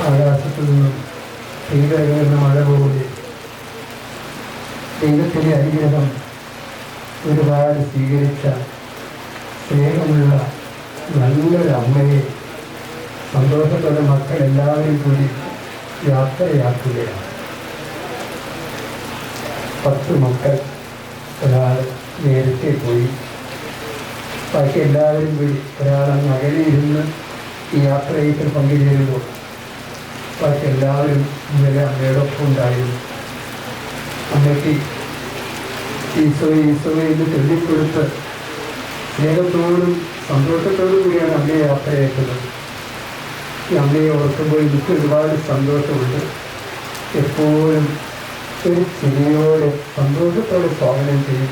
ആകാശത്തു നിന്നും പെയ്തിറങ്ങുന്ന മഴ പോലെ ദൈവത്തിൻ്റെ അനുഗ്രഹം ഒരുപാട് സ്വീകരിച്ച സ്നേഹമുള്ള നല്ലൊരു അമ്മയെ സന്തോഷത്തോടെ മക്കൾ എല്ലാവരും കൂടി യാത്രയാക്കുകയാണ്. 10 മക്കൾ, ഒരാൾ നേരത്തെ പോയി, ബാക്കി എല്ലാവരും കൂടി ഒരാളങ്ങ് അകലെയിരുന്ന് ഈ യാത്രയിൽ പങ്കുചേരുന്നു. ബാക്കി എല്ലാവരും ഇന്നലെ അമ്മയോടൊപ്പം ഉണ്ടായിരുന്നു. അമ്മയ്ക്ക് ഈശോയെ ഈശോയെ എന്ന് ചൊല്ലിക്കൊടുത്ത് സ്നേഹത്തോടും സന്തോഷത്തോടും കൂടിയാണ് അമ്മയെ യാത്രയാക്കുന്നത്. ഈ അമ്മയെ ഓർക്കുമ്പോൾ എനിക്ക് ഒരുപാട് സന്തോഷമുണ്ട്. എപ്പോഴും ഒരു ചിരിയോടെ സന്തോഷത്തോടെ സ്വാഗതം ചെയ്യും.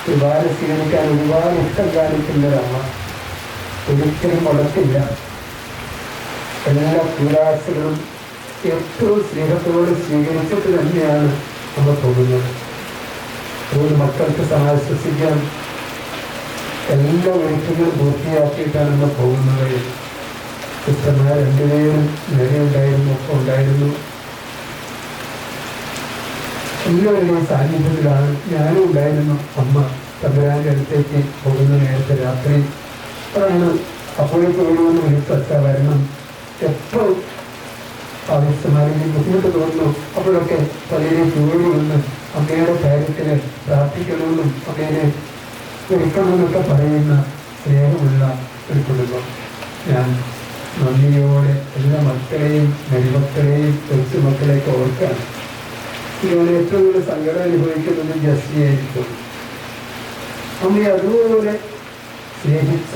ഒരുപാട് സ്വീകരിക്കാൻ ഒരുപാട് ഇഷ്ടം കാണിക്കുന്നൊരമ്മ, ഒരിക്കലും മുടക്കില്ല. എല്ലാ ക്ലാസുകളും ഏറ്റവും സ്നേഹത്തോടെ സ്വീകരിച്ചിട്ട് തന്നെയാണ് നമ്മൾ പോകുന്നത്. അതുകൊണ്ട് മക്കൾക്ക് ആശ്വസിക്കാൻ എല്ലാ ഒരുക്കങ്ങളും പൂർത്തിയാക്കിയിട്ടാണ് നമ്മൾ പോകുന്നത്. സിസ്റ്റർമാർ 2 പേരും നേരെയുണ്ടായിരുന്നു, ഒപ്പം ഉണ്ടായിരുന്നു. എല്ലാവരുടെയും സാന്നിധ്യത്തിലാണ് ഞാനും ഉണ്ടായിരുന്നു. അമ്മ തമ്പുരാൻ്റെ അടുത്തേക്ക് പോകുന്ന നേരത്തെ രാത്രി അതാണ് അപ്പോഴേക്ക് വേണമെന്ന് വിളിച്ച വരണം, എപ്പോൾ ആവശ്യമാരെങ്കിലും ബുദ്ധിമുട്ട് തോന്നുന്നു അപ്പോഴൊക്കെ പലരെ ജോലി വന്ന് അമ്മയുടെ കാര്യത്തിന് പ്രാർത്ഥിക്കണമെന്നും അമ്മയെ ഒരുക്കണമെന്നൊക്കെ പറയുന്ന സ്നേഹമുള്ള ഒരു കുടുംബം. ഞാൻ നന്ദിയോടെ എല്ലാ മക്കളെയും മരുമക്കളെയും കൊച്ചുമക്കളെയൊക്കെ ഓർക്കാൻ ഇതുപോലെ ഏറ്റവും കൂടുതൽ സങ്കടം അനുഭവിക്കുന്നത് ജസ്റ്റിയായിരിക്കും. അമ്മയെ അതുപോലെ സ്നേഹിച്ച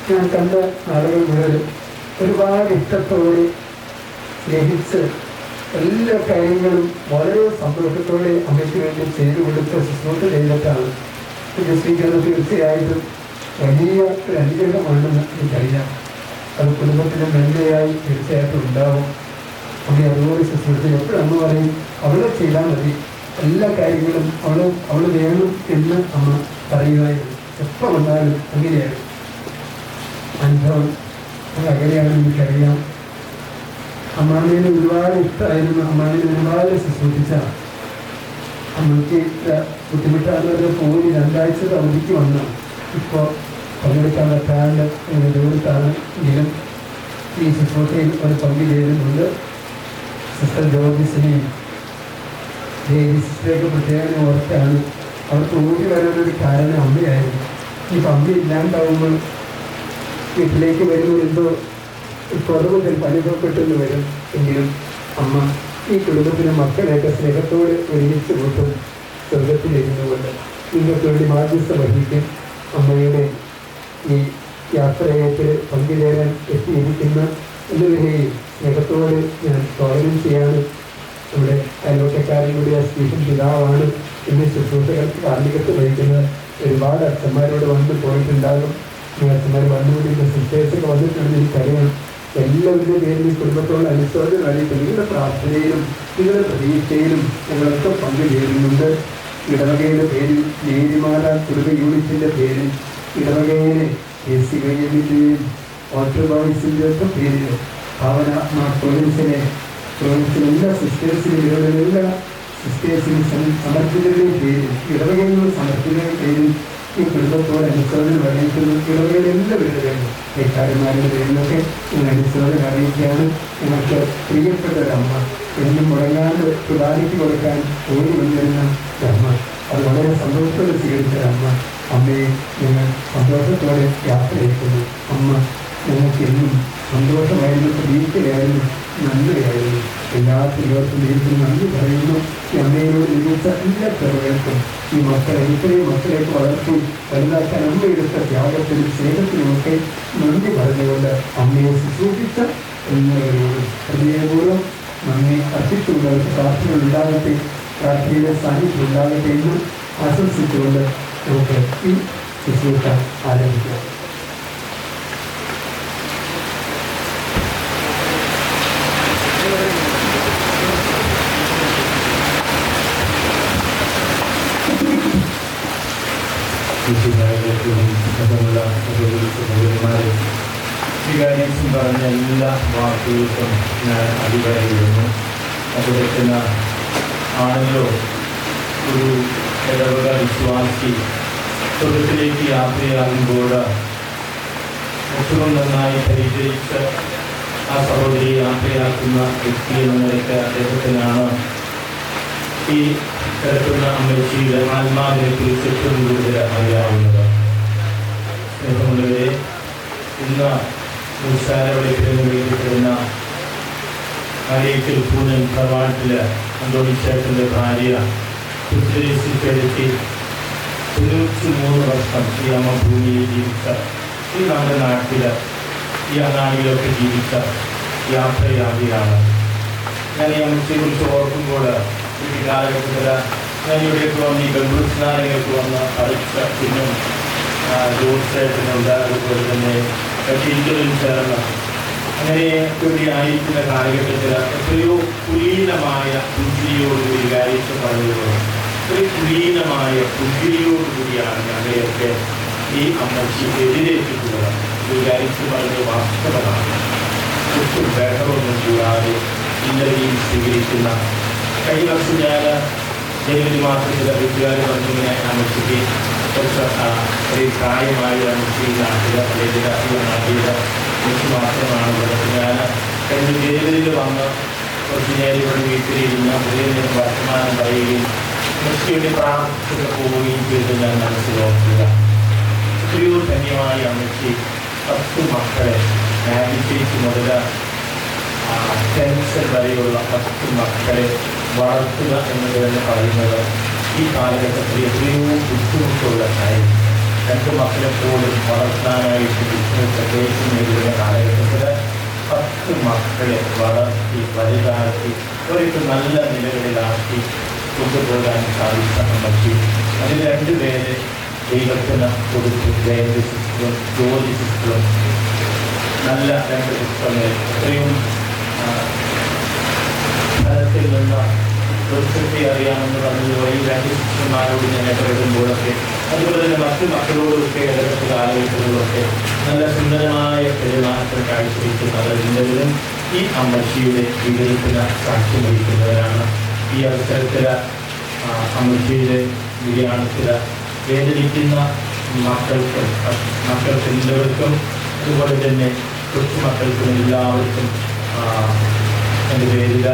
ഞാൻ കണ്ട ആളുകൾ മുതൽ ഒരുപാട് ഇഷ്ടത്തോടെ സ്നേഹിച്ച് എല്ലാ കാര്യങ്ങളും വളരെ സന്തോഷത്തോടെ അമ്മയ്ക്ക് വേണ്ടി ചെയ്തു കൊടുത്ത ശുശ്രൂഷ ചെയ്തിട്ടാണ് സ്വീകരണം. തീർച്ചയായിട്ടും വലിയ ഒരു അനുഗ്രഹമാണെന്ന് എനിക്കറിയാം. അത് കുടുംബത്തിന് നന്മയായി തീർച്ചയായിട്ടും ഉണ്ടാവും. അമ്മ അതുപോലെ ശുശ്രൂഷ എപ്പോഴും അമ്മ പറയും അവളെ ചെയ്താൽ മതി, എല്ലാ കാര്യങ്ങളും അവൾ വേണം എന്ന് അമ്മ പറയുമായിരുന്നു. എപ്പോൾ വന്നാലും അങ്ങനെയാണ് അനുഭവം. അത് അങ്ങനെയാണെന്ന് എനിക്കറിയാം. അമ്മാമേനെ ഒരുപാട് ഇഷ്ടമായിരുന്നു. അമ്മാമേനെ ഒരുപാട് ശുശ്രൂഷിച്ച അമ്മയ്ക്ക് ബുദ്ധിമുട്ടാകുന്നത് പോയി 2 ആഴ്ച അവധിക്ക് വന്നു. ഇപ്പോൾ പങ്കെടുക്കാൻ പറ്റാണ്ട് ദൂരത്താണ്. എങ്കിലും ഈ ശുശ്രൂഷയിൽ ഒരു പങ്കുചേരുന്നുണ്ട്. സിസ്റ്റർ ജോർജിസിനെയും സിസ്റ്ററൊക്കെ പ്രത്യേകം ഓർത്താണ്. അവർക്ക് ഓടി വരാനൊരു കാരണം അമ്മയായിരുന്നു. ഇപ്പം അമ്മ ഇല്ലാണ്ടാവുമ്പോൾ വീട്ടിലേക്ക് വരുമ്പോൾ എന്തോ കുറവ് ചിലപ്പോൾ അനുഭവപ്പെട്ടെന്ന് വരും. എങ്കിലും അമ്മ ഈ കുടുംബത്തിലെ മക്കളെയൊക്കെ സ്നേഹത്തോട് ഒരുമിച്ച് കൂട്ടും. സ്വർഗത്തിലിരുന്നു കൊണ്ട് നിങ്ങൾക്ക് വേണ്ടി മാധ്യസ്ഥ വഹിക്കും. അമ്മയുടെ ഈ യാത്രയേറ്റ് പങ്കുചേരാൻ എത്തിയിരിക്കുന്ന എല്ലാവരെയും സ്നേഹത്തോട് ഞാൻ സ്വാഗതം ചെയ്യാണ്. നമ്മുടെ അയൽവക്കക്കാരൻ കൂടിയ സ്റ്റീഫൻ പിതാവാണ് ഇന്ന് ശുശ്രൂഷകൾക്ക് കാർമ്മികത്ത് വഹിക്കുന്നത്. ഒരുപാട് അച്ഛന്മാരോട് വന്ന് പോയിട്ടുണ്ടാകും. ഈ അച്ഛന്മാർ വന്നുകൊണ്ടിരിക്കുന്ന സിസ്റ്റേഴ്സൊക്കെ വന്നിട്ടുണ്ടെന്ന് എനിക്കറിയാം. എല്ലാവരുടെ പേരിൽ ഈ കുടുംബത്തോട് അനുശോചനം അറിയിക്കും. നിങ്ങളുടെ പ്രാർത്ഥനയിലും നിങ്ങളുടെ പ്രതീക്ഷയിലും ഞങ്ങളൊക്കെ പങ്കുചേരുന്നുണ്ട്. ഇടവകയുടെ പേരിൽ നേരിമാല കുടുംബ യൂണിറ്റിൻ്റെ പേരിൽ ഇടവകയിലെ KCYM-ൻ്റെയും വാട്ടർ ബോയ്സിൻ്റെ ഒക്കെ പേരിൽ ഭാവനാത്മാ പ്രൊവിൻസിലെ എല്ലാ സിസ്റ്റേഴ്സിനും എല്ലാ സിസ്റ്റേഴ്സിനും സമർപ്പിതരുടെയും പേരിൽ ഇടവകയിൽ സമർപ്പിതരുടെ പേരിൽ ഈ കുടുംബത്തോട് അനുശോചനം അറിയിക്കുന്നു. ഇടവകയുടെ എല്ലാവരുടെയും കൈക്കാരന്മാരുടെ പേരിലൊക്കെ നിങ്ങൾ അനുശോചനം അറിയിക്കുകയാണ്. നിങ്ങൾക്ക് പ്രിയപ്പെട്ട ഒരമ്മ, എന്നും മുടങ്ങാതെ പ്രധാനിക്ക് കൊടുക്കാൻ ഓടി വന്നിരുന്ന അമ്മ, അത് വളരെ സന്തോഷത്തോടെ സ്വീകരിച്ചൊരമ്മ. അമ്മയെ ഞങ്ങൾ സന്തോഷത്തോടെ യാത്രയാക്കുന്നു. അമ്മ ഞങ്ങൾക്ക് എന്നും സന്തോഷമായിരുന്നു, പ്രതീക്ഷയായിരുന്നു, നന്മയായിരുന്നു. എല്ലാ പ്രിയർക്കും ദൈവത്തിന് നന്ദി പറയുന്നു. ഈ അമ്മയോട് നിർമ്മിച്ച എല്ലാ ചെറുകൾക്കും ഈ മക്കളെ ഇത്രയും മക്കളെയൊക്കെ വളർത്തി വലുതാക്കാൻ അമ്മയെടുത്ത ത്യാഗത്തിനും സ്നേഹത്തിനുമൊക്കെ നന്ദി പറഞ്ഞുകൊണ്ട് അമ്മയെ ശുശ്രൂഷിച്ച എല്ലാവരോടും ഹൃദയപൂർവ്വം നന്ദി അർപ്പിച്ചുകൊണ്ട് അവർക്ക് പ്രാർത്ഥന ഉണ്ടാകട്ടെ, പ്രാർത്ഥനയുടെ സാന്നിധ്യം ഉണ്ടാകട്ടെ എന്ന് ആശംസിച്ചുകൊണ്ട് നമുക്ക് ഈ ശുശ്രൂഷ ആരംഭിക്കാം. സഹോദരന്മാരെ, വികാരിയച്ഛൻ പറഞ്ഞ എല്ലാ വാക്കുകൾക്കും ഞാൻ അഭിപ്രായപ്പെടുന്നു. അതുപോലെ ആണല്ലോ ഒരു ഇടവക വിശ്വാസി സ്വർഗത്തിലേക്ക് യാത്രയാകുമ്പോൾ ഏറ്റവും നന്നായി പരിചരിച്ച് ആ സഹോദരി യാത്രയാക്കുന്ന വ്യക്തി എന്ന നിലയ്ക്ക് അദ്ദേഹത്തിനാണ് ഈ കിടക്കുന്ന അമ്മച്ചിയുടെ ആത്മാവിനെ കുറിച്ച് ഏറ്റവും കൂടുതൽ അറിയാവുന്നത്. സ്നേഹമുള്ളവരെ, ഇന്ന് നിസ്സാരവളിപ്പെടുന്ന അരേക്കൽ പൂനൻ പ്രവാട്ടില് അന്തോണിച്ചേട്ടൻ്റെ ഭാര്യ ഉത്തരേശിപ്പെടുത്തി 93 വർഷം ഈ അമ്മ ഭൂമിയിൽ ജീവിച്ച, ഈ നമ്മുടെ നാട്ടിൽ ഈ അങ്ങാടിയിലൊക്കെ ജീവിച്ച യാത്രയാതിയാണ്. ഞാൻ ഈ അമ്മച്ചയെക്കുറിച്ച് ഓർക്കുമ്പോൾ ഈ കാലഘട്ടത്തിൽ ഞാൻ ഇവിടേക്ക് വന്ന് ഈ ബന്ധുസ്നാനങ്ങൾക്ക് വന്ന് പഠിച്ച പിന്നും ജോത്സേട്ടനുണ്ട്, അതുപോലെ തന്നെ ടീച്ചറിൽ ചേർന്ന് അങ്ങനെ ഇവിടെ ആയിരിക്കുന്ന കാലഘട്ടത്തിൽ എത്രയോ കുലീനമായ പുഞ്ചിരിയോടുകൂടി കാര്യത്തിൽ പറഞ്ഞത് ഒരു കുലീനമായ പുഞ്ചിരിയോടുകൂടിയാണ് ഞങ്ങളെയൊക്കെ ഈ അമ്മച്ചി എതിരേറ്റിട്ടുള്ളത്. ഈ കാര്യത്തിൽ പറഞ്ഞത് വാസ്തവമാണ്. ഒട്ടും ബഹളമൊന്നും കൂടാതെ ഇന്നലെയും സ്വീകരിക്കുന്ന കഴിഞ്ഞ വർഷം ഞാൻ ജനുവരി മാസത്തിൽ വീട്ടുകാർ വന്നിങ്ങനെ അമ്മച്ചിക്ക് കുറച്ച് പ്രായമായ അമ്മച്ചി നാട്ടിൽ അല്ലെങ്കിൽ നാട്ടിൽ എനിക്ക് മാത്രമാണ്. ഞാൻ കഴിഞ്ഞ ജനുവരിയിൽ വന്ന് കുറച്ച് നേരം ഇവിടെ വീട്ടിലിരുന്ന് പുതിയ വർത്തമാനം പറയുകയും അമ്മച്ചിയുടെ പ്രാർത്ഥന പോവുകയും ചെയ്ത് ഞാൻ മനസ്സിലാക്കുക. എത്രയോ ധന്യമായ അമ്മച്ചി 10 മക്കളെ ആൻഡിച്ചേച്ചി മുതൽ ടെൻഷൻ വരെയുള്ള 10 മക്കളെ വളർത്തുക എന്നത് തന്നെ പറയുന്നത് ഈ കാലഘട്ടത്തിൽ എത്രയോ ബുദ്ധിമുട്ടുള്ള കാര്യം. 2 മക്കളെ പോലും വളർത്താനായിട്ട് ബുദ്ധിമുട്ടൊക്കെ നേരിടുന്ന കാലഘട്ടത്തിൽ 10 മക്കളെ വളർത്തി വലുതാക്കി അവർക്ക് നല്ല നിലകളിലാക്കി കൊണ്ടുപോകാൻ സാധിച്ച അമ്മച്ചി. അതിൽ 2 പേരെ ദൈവത്തിന് കൊടുത്തു. ജയന്തി സിസ്റ്ററും ജോലി സിസ്റ്ററും നല്ല 2 പുസ്തകങ്ങൾ എത്രയും ഫലത്തിൽ നിന്ന് വൃക്ഷത്തെ അറിയാമെന്ന് പറഞ്ഞതുപോലെ ഈ 2 സിസ്റ്റർമാരോട് ഞാൻ ഇടപെടുമ്പോഴൊക്കെ അതുപോലെ തന്നെ മറ്റു മക്കളോടൊക്കെ ഇടപെട്ട കാലഘട്ടങ്ങളിലൊക്കെ നല്ല സുന്ദരമായ പെരുമാറ്റം കാഴ്ചവെക്കുന്നവരെല്ലാവരും ഈ അമ്മച്ചിയുടെ വിജയത്തിന് സാക്ഷ്യം വഹിക്കുന്നവരാണ്. ഈ അവസരത്തിൽ അമ്മച്ചിയുടെ നിര്യാണത്തിൽ വേദനിക്കുന്ന മക്കൾക്ക് എല്ലാവർക്കും അതുപോലെ തന്നെ കൊച്ചുമക്കൾക്കും എല്ലാവർക്കും എൻ്റെ പേരിൽ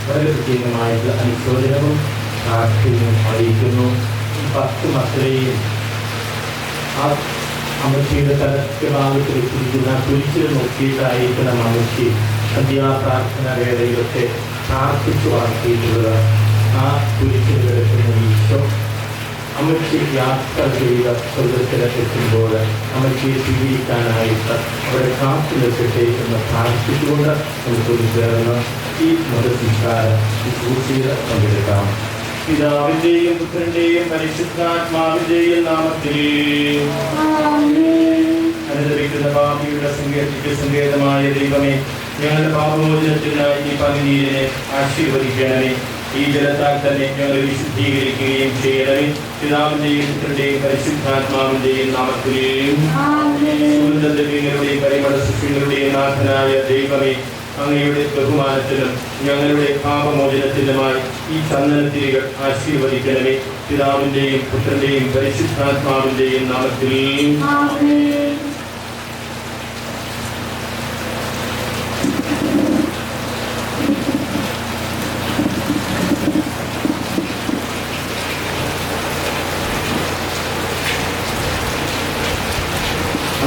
വളരെ പ്രത്യേകമായിട്ട് അനുശോചനവും പ്രാർത്ഥനയും അറിയിക്കുന്നു. ഈ 10 മക്കളെയും ആ അമ്മച്ചിയുടെ തലത്തെ ഭാഗത്ത് വെച്ചിരിക്കുന്ന കുരിശിൽ നോക്കിയിട്ടായിരിക്കണം അമ്മച്ചി സന്ധ്യാപ്രാർത്ഥന വേളയിലൊക്കെ പ്രാർത്ഥിച്ചു വളർത്തിയിട്ടുള്ളത്. ആ കുരിശിൽ കിടക്കുന്ന ഈശോ അമ്മച്ചി യാത്ര ചെയ്ത സ്വർഗത്തിലെത്തുമ്പോൾ അമ്മച്ചിയെ സ്വീകരിക്കാനായിട്ട് അവിടെ കാത്തു നിർത്തട്ടെ എന്ന് പ്രാർത്ഥിച്ചുകൊണ്ട് നമുക്കൊരു ചേർന്ന് ഈ മതസംസ്കാര ശുശ്രൂഷയിൽ പങ്കെടുക്കാം. പിതാവിന്റെയും പുത്രന്റെയും പരിശുദ്ധാത്മാവിന്റെയും നാമത്തിൽ അനുദപിക്കുന്ന പാപിയുടെ സങ്കേതമായ ദൈവമേ, ഞങ്ങളുടെ പാപമോചനത്തിനായി ഈ പതിനീരിനെ ആശീർവദിക്കണമേ. ഈ ജലത്താൽ തന്നെ ഞങ്ങളെ വിശുദ്ധീകരിക്കുകയും ചെയ്യണമേ. പിതാവിന്റെയും പുത്രന്റെയും പരിശുദ്ധാത്മാവിന്റെയും നാമത്തിലെയും സുഗന്ധദ്രവ്യങ്ങളുടെയും പരിമള സസ്യങ്ങളുടെയും നാഥനായ ദൈവമേ, അങ്ങയുടെ ബഹുമാനത്തിലും ഞങ്ങളുടെ പാപമോചനത്തിലുമായി ഈ ചന്ദനത്തിരികൾ ആശീർവദിക്കണമേ. പിതാവിന്റെയും പുത്രന്റെയും പരിശുദ്ധാത്മാവിന്റെയും നാമത്തിൽ.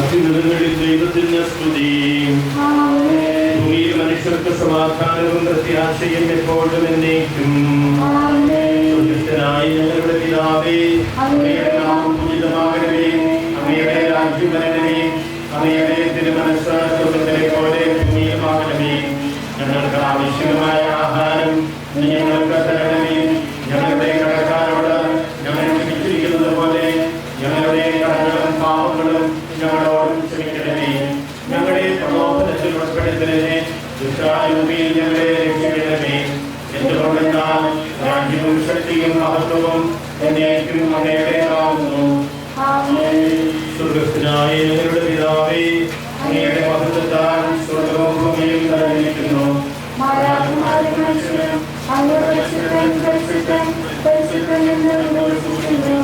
അത്യുന്നതങ്ങളിൽ ദൈവത്തിന് സ്തുതി. ഭൂമിയിൽ മനുഷ്യർക്ക് സമാധാനവും പ്രത്യാശയും എപ്പോഴും എന്നേക്കും. സ്വർഗ്ഗസ്ഥനായ ഞങ്ങളുടെ പിതാവേ, അങ്ങയുടെ നാമം പൂജിതമാകണമേ. അങ്ങയുടെ രാജ്യം വരണമേ. അങ്ങയുടെ തിരുമനസ്സ് സ്വർഗ്ഗത്തിലെ പോലെ ഭൂമിയിലുമാകണമേ. ഞങ്ങൾക്ക് ആവശ്യമായ ആഹാരം ഞങ്ങൾക്ക് തരണമേ. ഞങ്ങളുടെ കടക്കാരോട് ഞങ്ങൾ ക്ഷമിച്ചിരിക്കുന്നത് പോലെ ഞങ്ങളുടെ കടങ്ങളും പാപങ്ങളും ഞങ്ങളോടും ക്ഷമിക്കണമേ. ഞങ്ങളുടെ പ്രലോഭനത്തിൽ ഉൾപ്പെടുത്തണമേ. ദുഷ്ടാരൂപിയിൽ ഞങ്ങളെ രക്ഷിക്കണമേ. എന്തുകൊണ്ടെന്നാൽ രാജ്യവും ശക്തിയും മഹത്വവും എന്നേക്കും അങ്ങയുടേതാകുന്നു. സ്വർഗ്ഗസ്ഥനായ ഞങ്ങളുടെ പിതാവേ, അങ്ങയുടെ മഹത്വത്താൽ സ്വർഗ്ഗവും ഭൂമിയും നിറഞ്ഞിരിക്കുന്നു. മാലാഖമാരും മനുഷ്യരും അങ്ങ് പരിശുദ്ധൻ പരിശുദ്ധൻ പരിശുദ്ധൻ എന്ന് ഉദ്ഘോഷിക്കുന്നു.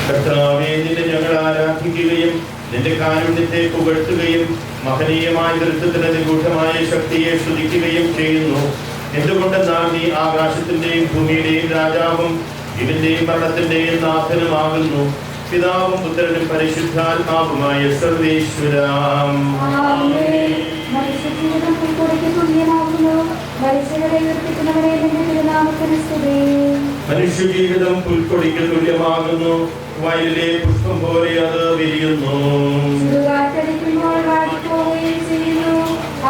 കർത്താവേ, നിന്നെ ഞങ്ങൾ ആരാധിക്കുകയും നിന്റെ കാരുണ്യത്തെ പുകഴ്ത്തുകയും മഹനീയമായ ദൃഢത്തിന് നിഗൂഢമായ ശക്തിയെ സ്തുതിക്കുകയും ചെയ്യുന്നു. എന്തുകൊണ്ടെന്നാൽ നീ ആകാശത്തിന്റെയും ഭൂമിയുടെയും രാജാവും ഇതിന്റെയും മരണത്തിന്റെയും നാഥനുമാകുന്നു. പിതാവും പുത്രനും പരിശുദ്ധാത്മാവുമായ സർവേശ്വരാം. മനുഷ്യജീവിതം പുൽക്കൊടിക്ക് തുല്യമാകുന്നു. മനുഷ്യരെ ഉയർപ്പിക്കുന്നവരെ നിന്റെ തിരുനാമത്തിന് സ്തുതി. മനുഷ്യജീവിതം പുൽക്കൊടിക്ക് തുല്യമാകുന്നു. വയലിലെ പുഷ്പം പോലെ അത് വിരിയുന്നു. ചുടുകാറ്റടിക്കുമ്പോൾ വാടിപ്പോവുകയും ചെയ്യുന്നു.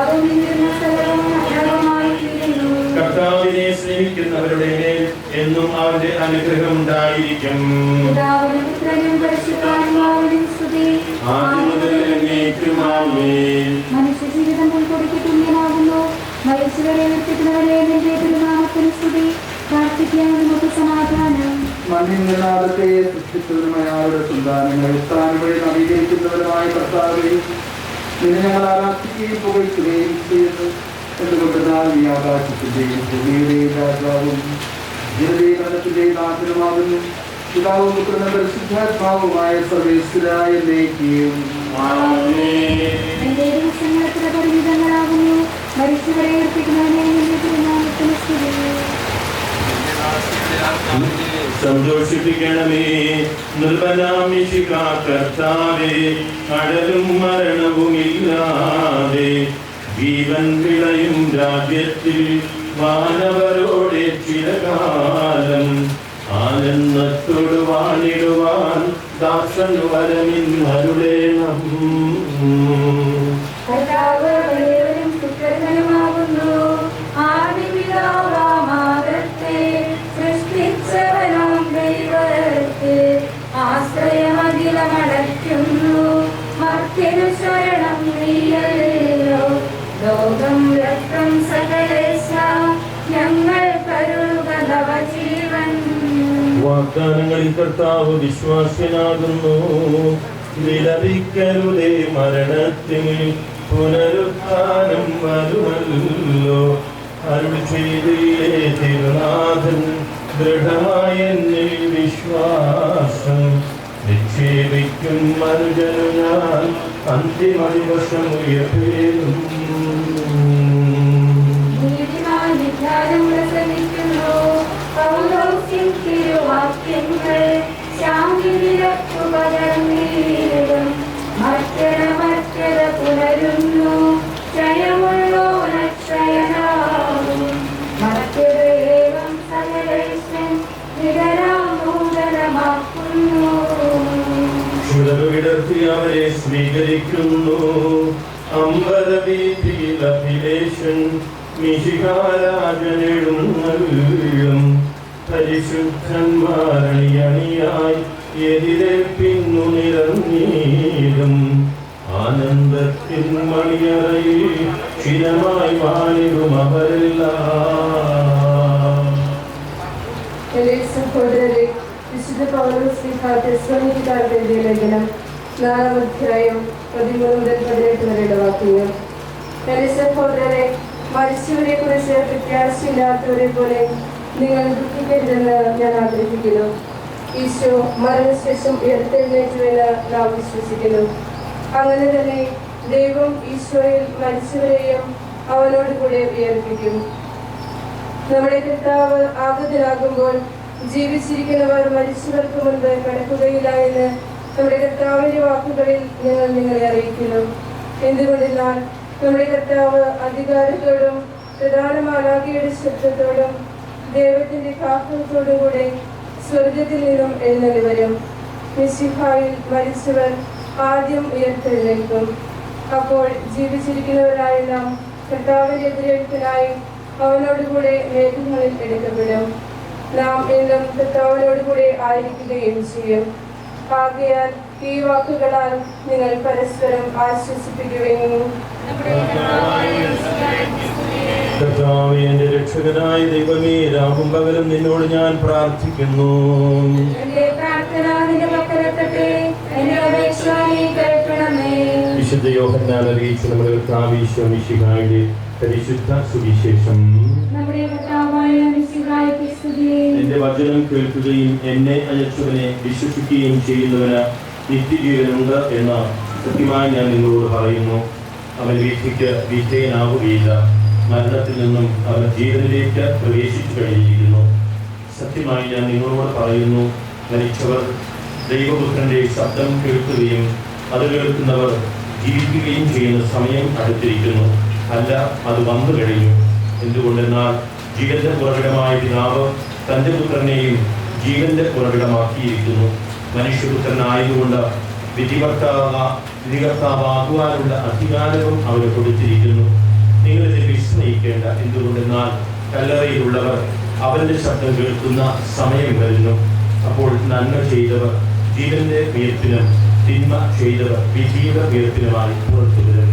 അതും നിന്നിരുന്ന സ്ഥലവും അനർഹമായി തീരുന്നു. കർത്താവിനെ സ്നേഹിക്കുന്നവരുടെ മേൽ എന്നും അവന്റെ അനുഗ്രഹം ഉണ്ടായിരിക്കും. പിതാവിനും പുത്രനും പരിശുദ്ധാത്മാവിനും സ്തുതി. ആദ്യം മുതൽ എന്നേക്കും ആമേൻ. മനുഷ്യജീവിതം പുൽക്കൊടിക്ക് തുല്യമാകുന്നു. മരിച്ചവരെ ഉയർപ്പിക്കുന്നവരെ നിന്റെ തിരുനാമത്തിന് സ്തുതി. പ്രാർത്ഥിക്കാൻ നമുക്ക് സമാധാനം. മണ്ണിൽ നിന്നാദത്തെ സൃഷ്ടിച്ചവരുമായ ആളുടെ സന്താനങ്ങൾ സ്ഥാനങ്ങളിൽ നവീകരിക്കുന്നവരുമായ കർത്താവെ, നിന്നെ ഞങ്ങൾ ആരാധിക്കുകയും പുകഴ്ത്തുകയും ചെയ്യുന്നു. എന്തുകൊണ്ടെന്നാൽ നീ ആകാശത്തിന്റെയും ഭൂമിയുടെയും രാജാവും ജനതീകരണത്തിന്റെയും നാഥനുമാകുന്നു. പിതാവും പുത്രനും പരിശുദ്ധാത്മാവുമായ സർവേശ്വരായ എന്നേക്കും ആമേൻ. എന്റെ ദിവസങ്ങൾ എത്ര പരിമിതങ്ങളാകുന്നു. മരിച്ചവരെ ഉയർപ്പിക്കുന്നവരെ നിന്റെ തിരുനാമത്തിന് സ്തുതി. സന്തോഷിപ്പിക്കണമേ നിർബലാമിഷിക കർത്താവേ, കടലും മരണവുമില്ലാതെ ജീവൻ വിളയും രാജ്യത്തിൽ മാനവരോടെ ചിരകാലം ആനന്ദത്തോട് വാണിടുവാൻ ദാസൻ വരമിന്നരുളേണം. കർത്താവ് വലിയവനും സുപ്രധാനമാകുന്നു. ആദിപിതാവാമാകത്തെ സൃഷ്ടിച്ചവനാം ദൈവത്തെ ആശ്രയമഖിലമടയ്ക്കുന്നു. മർത്യനു ശരണം നീയല്ലോ. ലോകം രക്തം സകലേശ ഞങ്ങൾ കരുളുക നവജീവൻ. വാഗ്ദാനങ്ങളിൽ കർത്താവ് വിശ്വാസ്യനാകുന്നു. വിലപിക്കരുതേ, മരണത്തിൽ പുനരുത്ഥാനം വരുമല്ലോ. അരുൾ ചെയ്തില്ലേ തിരുനാഥൻ, ദൃഢമായ എന്നിൽ വിശ്വാസം നിക്ഷേപിക്കും മനുജനു ഞാൻ അന്തിമ ദിവസം ഉയർത്തേലും. നീതിമാൻ വിജ്ഞാനം പ്രസംഗിക്കുന്നു. പൗലോസ്യം തിരുവാക്യങ്ങൾ ശാന്തി നിരക്കു പകർന്നീടും. മർത്യത പുലരുന്നു. ക്ഷയമുള്ളോനക്ഷയനാകും. മർത്യതയേവം സകലേശൻ വിടരാം നൂതനമാക്കുന്നു. വിടർത്തി അവരെ സ്വീകരിക്കുന്നു. അമ്പരവീതിയിൽ അഭിലേഷൻ മിശിഹാരാജനെഴുന്നള്ളും. പരിശുദ്ധന്മാരണിയണിയായി എതിരേൽപ്പിന്നു നിറഞ്ഞീടും. ആനന്ദത്തിൻ മണിയറയിൽ ചിരമായി വാണിടും അവരെല്ലാം. എന്റെ സഹോദരരെ, വിശുദ്ധ പൗലോസ് ശ്ലീഹാ തെസ്സലോനിക്കർക്ക് എഴുതിയ ലേഖനം 4-ാം അധ്യായം 13 മുതൽ 18 വരെയുള്ള വാക്യങ്ങൾ. എന്റെ സഹോദരരെ, മരിച്ചവരെ കുറിച്ച് പ്രത്യാശയില്ലാത്തവരെ പോലെ നിങ്ങൾ ദുഃഖിക്കരുതെന്ന് ഞാൻ ആഗ്രഹിക്കുന്നു. ഈശോ മരണശേഷം ഉയർത്തെഴുന്നേറ്റുവെന്ന് നാം വിശ്വസിക്കുന്നു. അങ്ങനെ തന്നെ ദൈവം ഈശോയിൽ മരിച്ചവരെയും അവനോട് കൂടെ ഉയർപ്പിക്കും. നമ്മുടെ കർത്താവ് ആഗതനാകുമ്പോൾ ജീവിച്ചിരിക്കുന്നവർ മരിച്ചവർക്ക് മുൻപ് കടക്കുകയില്ല എന്ന് നമ്മുടെ കർത്താവിന്റെ വാക്കുകളിൽ ഞങ്ങൾ നിങ്ങളെ അറിയിക്കുന്നു. എന്തുകൊണ്ടെന്നാൽ നമ്മുടെ കർത്താവ് അധികാരത്തോടും പ്രധാന മാലാഖയുടെ ശബ്ദത്തോടും ദൈവത്തിന്റെ കാഹളത്തോടും കൂടെ സ്വർഗത്തിൽ നിന്നും എഴുന്നള്ളി വരും. മിശിഹായിൽ മരിച്ചവർ ആദ്യം ഉയർത്തെഴുന്നേൽക്കും. അപ്പോൾ ജീവിച്ചിരിക്കുന്നവരായ നാം കർത്താവിന്റെ എതിരേൽപ്പിനായി അവനോടുകൂടെ മേഘങ്ങളിൽ എടുക്കപ്പെടും. നാം എന്നും കർത്താവിനോടുകൂടെ ആയിരിക്കുകയും ചെയ്യും. ആകയാൽ ഈ വാക്കുകളാൽ നിങ്ങൾ പരസ്പരം ആശ്വസിപ്പിക്കുകയും കർത്താവേ, എന്റെ രക്ഷകനായ ദൈവമേ, രാവും പകലും നിന്നോട് ഞാൻ പ്രാർത്ഥിക്കുന്നു. എന്റെ പ്രാർത്ഥന നിന്റെ പക്കലെത്തട്ടെ. എന്റെ അപേക്ഷ നീ കേൾക്കണമേ. വിശുദ്ധ യോഹന്നാൻ അറിയിച്ച നമ്മുടെ കർത്താവ് ഈശോ മിശിഹായുടെ പരിശുദ്ധ സുവിശേഷം. നമ്മുടെ കർത്താവായ മിശിഹായ്ക്ക് സ്തുതി. എന്റെ വചനം കേൾക്കുകയും എന്നെ അയച്ചവനെ വിശ്വസിക്കുകയും ചെയ്യുന്നവന് നിത്യജീവനുണ്ട് എന്ന് സത്യമായി ഞാൻ നിങ്ങളോട് പറയുന്നു. അവൻ വിധിക്ക് വിധേയനാവുകയില്ല, മരണത്തിൽ നിന്നും അവൻ ജീവനിലേക്ക് പ്രവേശിച്ചു കഴിഞ്ഞിരിക്കുന്നു. സത്യമായി ഞാൻ നിങ്ങളോട് പറയുന്നു, മരിച്ചവർ ദൈവപുത്രന്റെ ശബ്ദം കേൾക്കുകയും അത് കേൾക്കുന്നവർ ജീവിക്കുകയും ചെയ്യുന്ന സമയം അടുത്തിരിക്കുന്നു. അല്ല, അത് വന്നു കഴിഞ്ഞു. എന്തുകൊണ്ടെന്നാൽ ജീവന്റെ ഉറവിടമായ പിതാവ് തൻ്റെ പുത്രനെയും ജീവന്റെ ഉറവിടമാക്കിയിരിക്കുന്നു. മനുഷ്യപുത്രനായതുകൊണ്ട് വിധികർത്താവാകുവാനുള്ള അധികാരവും അവന് കൊടുത്തിരിക്കുന്നു. നിങ്ങളിത് വിസ്മയിക്കേണ്ട. എന്തുകൊണ്ടെന്നാൽ കല്ലറയിലുള്ളവർ അവന്റെ ശബ്ദം കേൾക്കുന്ന സമയം വരുന്നു. അപ്പോൾ നന്മ ചെയ്തവർ ജീവന്റെ ഉയർപ്പിനും തിന്മ ചെയ്തവർ വിധിയുടെ ഉയർപ്പിനുമായി പുറത്തു വരും.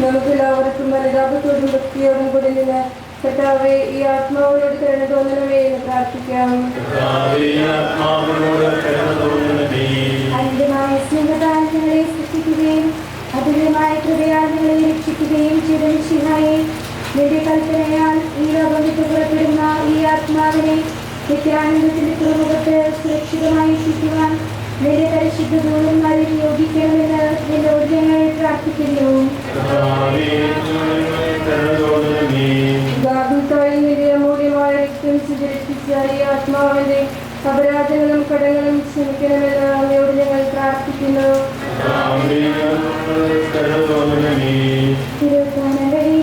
നമുക്കെല്ലാവർക്കും അനുതാപത്തോടും ഭക്തിയോടും കൂടി നിന്ന് കർത്താവേ, ഈ ആത്മാവിനോട് കരുണ തോന്നണമേ എന്ന് പ്രാർത്ഥിക്കാം. അന്ത്യമായ സ്നേഹത്താൽ ഞങ്ങളെ സൃഷ്ടിക്കുകയും അതുല്യമായ കൃപയാൽ ഞങ്ങളെ രക്ഷിക്കുകയും ചെയ്ത മിശിഹായെ, നിന്റെ കൽപ്പനയാൽ ഈ ലോകത്ത് പുറപ്പെടുന്ന ഈ ആത്മാവിനെ നിത്യാനന്ദത്തിന്റെ തുറമുഖത്ത് സുരക്ഷിതമായി എത്തിക്കുവാൻ നിന്റെ പരിശുദ്ധ ദൂതന്മാരെ നിയോഗിക്കണമെന്ന് നിന്നോട് ഞങ്ങൾ പ്രാർത്ഥിക്കുന്നു. നിന്റെ അമൂല്യമായ രക്തം സുചരിപ്പിച്ച ഈ ആത്മാവിന്റെ അപരാധങ്ങളും കടങ്ങളും ക്ഷമിക്കണമെന്ന് അങ്ങയോട് ഞങ്ങൾ പ്രാർത്ഥിക്കുന്നു.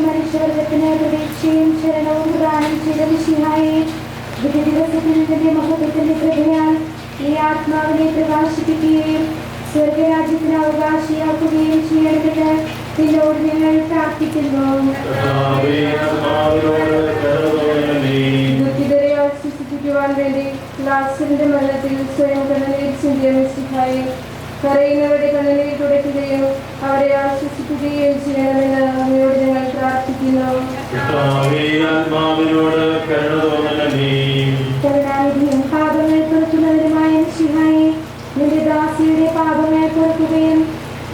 മനുഷ്യവർഗത്തിന് പ്രതീക്ഷയും ശരണവും പ്രദാനം ചെയ്ത മിശിഹായെ, വിധി ദിവസത്തിൽ നിന്റെ മഹത്വത്തിന്റെ കൃപയാൽ ഈ ആത്മാവിനെ പ്രകാശിപ്പിക്കുകയും സ്വർഗരാജ്യത്തിന് അവകാശിയാക്കുകയും ചെയ്യണമെന്ന് നിന്നോട് ഞങ്ങൾ പ്രാർത്ഥിക്കുന്നു. ദുഃഖിതരെ ആശ്വസിപ്പിക്കുവാൻ വേണ്ടി ലാസറിന്റെ മരണത്തിൽ സ്വയം കണ്ണുനീർ ചിന്തിയ മിശിഹായെ, കരയുന്നവരുടെ കണ്ണുനീർ തുടയ്ക്കുകയും അവരെ ആശ്വസിപ്പിക്കുകയും ചെയ്യണമെന്ന് അങ്ങയോട് ഞങ്ങൾ പ്രാർത്ഥിക്കുന്നു. കരുണാനിധിയും പാപങ്ങൾ പൊറുക്കുന്നവരുമായ മിശിഹായെ, നിന്റെ ദാസിയുടെ പാപങ്ങൾ പൊറുക്കുകയും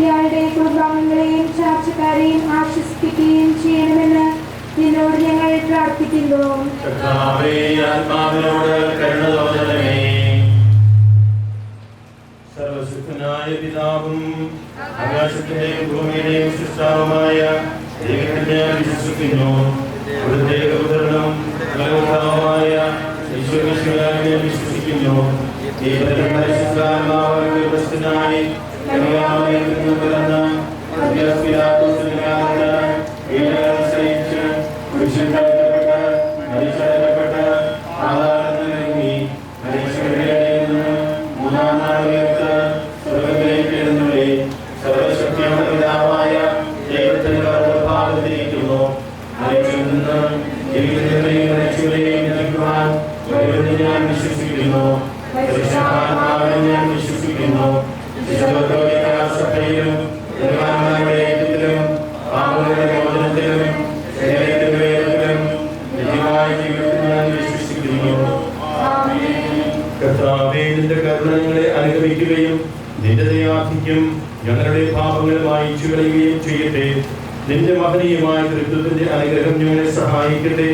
ഇയാളുടെ കുടുംബാംഗങ്ങളെയും ചാർച്ചക്കാരെയും ആശ്വസിപ്പിക്കുകയും ചെയ്യണമെന്ന് നിന്നോട് ഞങ്ങൾ പ്രാർത്ഥിക്കുന്നു. സർവശക്തനായ പിതാവും ആകാശത്തിന്റെയും ഭൂമിയുടെയും സൃഷ്ടാവുമായ ദൈവത്തെ വിശ്വസിക്കുന്നു. അവിടുത്തെ പുത്രനും ഫലവത്താവുമായ ഈശോമിശിഹായെ വിശ്വസിക്കുന്നു. കർത്താവേ, നിന്റെ കരുണ ഞങ്ങളെ അനുഗമിക്കുകയും നിന്റെ ദയാധിക്യം ഞങ്ങളുടെ പാപങ്ങൾ മായിച്ചു കളയുകയും ചെയ്യട്ടെ. നിന്റെ മഹനീയമായ തൃത്വത്തിന്റെ അനുഗ്രഹം ഞങ്ങളെ സഹായിക്കട്ടെ.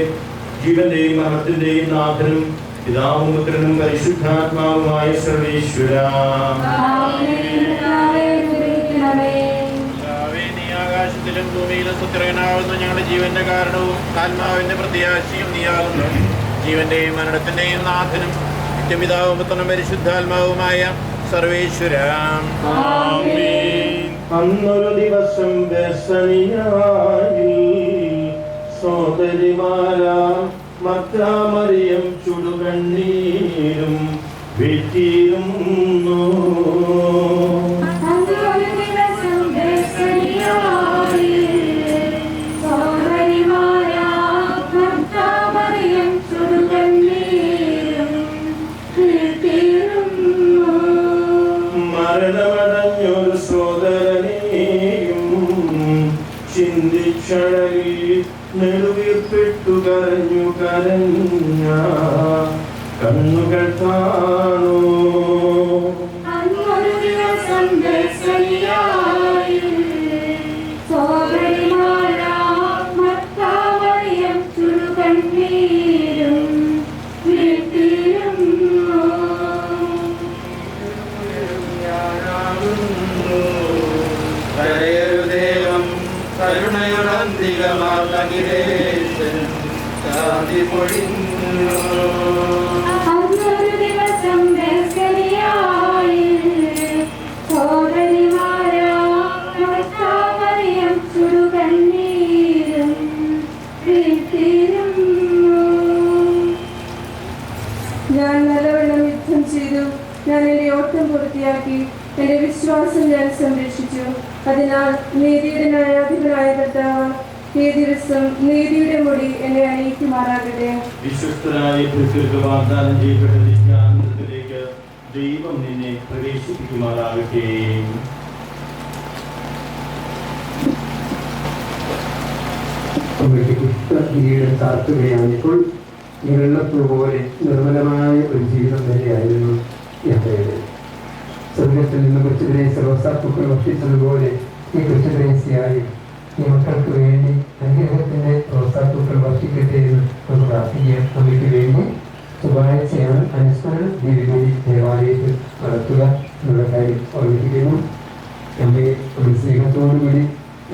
ജീവന്റെയും മരണത്തിന്റെയും നാഥനും പിതാവും പുത്രനും പരിശുദ്ധാത്മാവുമായ സർവേശ്വരാ, നീ ആകാശത്തിലും ഭൂമിയിലും സുസ്ഥിരനാവുന്നു. ഞങ്ങളുടെ ജീവന്റെ കാരണവും ആത്മാവിന്റെ പ്രത്യാശയും നീയാകുന്നു. ജീവന്റെയും മരണത്തിന്റെയും നാഥനും നിത്യപിതാവും പുത്രനും പരിശുദ്ധാത്മാവുമായ സർവേശ്വരാ. അന്നൊരു ദിവസം സോദരിമാരാ മർത്താമറിയം ചുടുകണ്ണീരും വീട്ടിയിരുന്നു. മരണമടഞ്ഞൊരു സോദരനെയും ചിന്തിച്ചഴകി നെടുവീർപ്പിട്ടു കരഞ്ഞു കരഞ്ഞ കണ്ണുകൾ കാണൂ. അന്നൊരു ദിവസം ബെത്സനിയായി സോദരിമാരാം മർത്താമറിയം ചുടുകണ്ണീരും വീഴ്ത്തിയിരുന്നു. ദൈവം കരുണയുടന്തികമാർഗിരേശൻ ശാന്തി പൊഴിഞ്ഞു. അന്നൊരു ദിവസം ബെത്സനിയായി സോദരിമാരാം മർത്താമറിയം ചുടുകണ്ണീരും വീഴ്ത്തിയിരുന്നു. ഞാൻ നല്ലവണ്ണം യുദ്ധം ചെയ്തു. ഞാൻ എൻ്റെ ഓട്ടം പൂർത്തിയാക്കി. എൻ്റെ വിശ്വാസം ഞാൻ സംരക്ഷിച്ചു. അതിനാൽ നീതിയുടെ ന്യായാധിപനായ കർത്താവ് ഈ ദിവസം നീതിയുടെ മുടി എന്നെ അണിയിക്കുമാറാകട്ടെ. വിശ്വസ്തരായ ഭൃത്യർക്ക് വാഗ്ദാനം ചെയ്യപ്പെട്ട നിത്യാനന്ദത്തിലേക്ക് ദൈവം നിന്നെ പ്രവേശിപ്പിക്കുമാറാകട്ടെ. കുഷ്ഠീയുടെ ചാർത്തുകയാണിപ്പോൾ വെള്ളപ്പൂ പോലെ നിർമ്മലമായ ഒരു ജീവിതം തന്നെയായിരുന്നു യഹോവയുടെ. സ്വർഗത്തിൽ നിന്ന് കൊച്ചുഗ്രേസ് റോസാപ്പൂക്കൾ ഭക്ഷിച്ചതുപോലെ ഈ കൊച്ചുഗ്രേസിയായി ഈ മക്കൾക്ക് വേണ്ടി അനുഗ്രഹത്തിന്റെ റോസാപ്പൂക്കൾ ഭക്ഷിക്കട്ടെ എന്ന് നമുക്ക് പ്രാർത്ഥിക്കാം. അവയ്ക്ക് വേണ്ടി ചൊവ്വാഴ്ചയാണ് അനുസ്മരണ ദീപികയിൽ ദേവാലയത്തിൽ നടത്തുക എന്നുള്ള കാര്യം ഓർമ്മിപ്പിക്കുന്നു. നമ്മെ ഒരു സ്നേഹത്തോടുകൂടി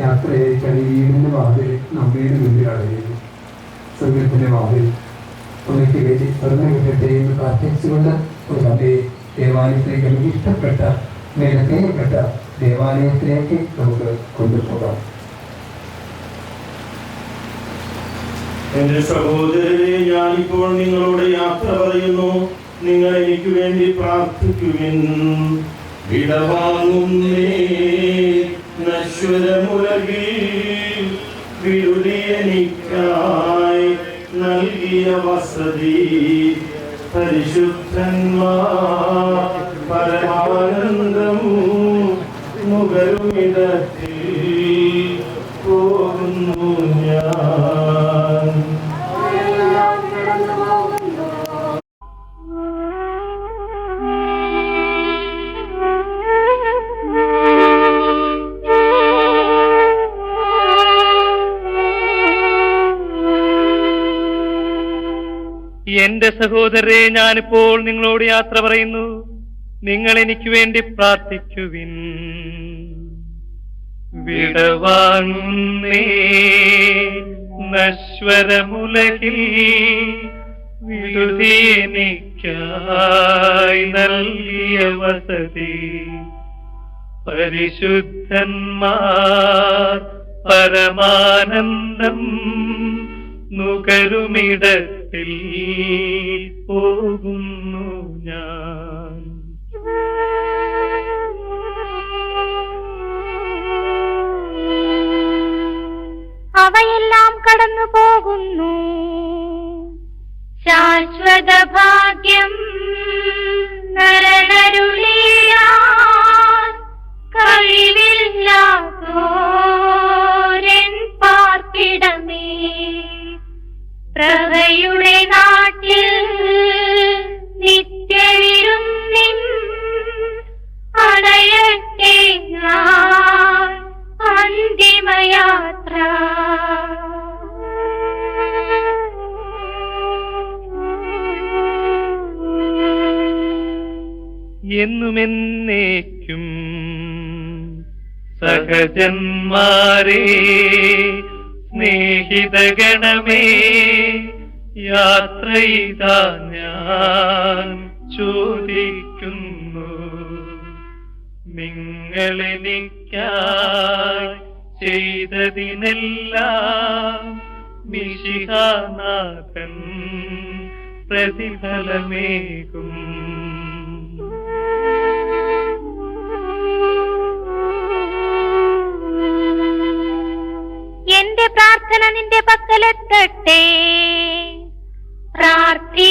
യാത്ര ചെയ്യിക്കാൻ ഈ വീടിന്റെ വാതിൽ നമ്മയുടെ മുന്നിൽ അടയുന്നു. സ്വർഗത്തിന്റെ വാതിൽ അവയ്ക്ക് വേണ്ടി തുറന്നു കിട്ടട്ടെ എന്ന് പ്രാർത്ഥിച്ചുകൊണ്ട് ഒരു അതേ ദേവാലയത്തിലേക്ക് നമുക്ക് ഇഷ്ടപ്പെട്ട പ്രിയപ്പെട്ട ദേവാലയത്തിലേക്ക് നമുക്ക് കൊണ്ടുപോകാം. എന്റെ സഹോദരരെ, ഞാനിപ്പോൾ നിങ്ങളോട് യാത്ര പറയുന്നു. നിങ്ങൾ എനിക്ക് വേണ്ടി പ്രാർത്ഥിക്കുവിൻ. വിടവാങ്ങുന്നേ നശ്വരമുലകിൽ വിടുതിയെനിക്കായി നൽകിയ വസതി പരിശുദ്ധന്മാർ പരമാനന്ദം മുഖരുമിടത്തിൽ പോകുന്നു ഞാൻ. എന്റെ സഹോദരരെ, ഞാനിപ്പോൾ നിങ്ങളോട് യാത്ര പറയുന്നു. നിങ്ങൾ എനിക്ക് വേണ്ടി പ്രാർത്ഥിക്കുവിൻ. വിടവാങ്ങുന്നേ നശ്വരമുലകിൽ വിടുതി എനിക്കായി നൽകിയ വസതി പരിശുദ്ധന്മാർ പരമാനന്ദം നുകരുമിടത്തിൽ പോകുന്നു ഞാൻ. അവയെല്ലാം കടന്നു പോകുന്നു. ശാശ്വത ഭാഗ്യം നരനരുളിയാൻ കഴിവില്ലാത്തോരൻ പാർപ്പിടമേ. പ്രഭയുടെ നാട്ടിൽ നിത്യവിരുന്നിൻ അണയട്ടെ ഞാൻ അന്തിമയാത്ര. എന്നുമെന്നേക്കും സഹജന്മാരെ സ്നേഹിതഗണമേ, യാത്ര ഇതാ ഞാൻ ചോദിക്കുന്നു. നിങ്ങളെനിക്കായി ചെയ്തതിനെല്ലാം മിശിഹാനാഥൻ പ്രതിഫലമേകും. എന്റെ പ്രാർത്ഥന നിന്റെ പക്കലെത്തട്ടെ. പ്രാർത്ഥിപ്പതിനായി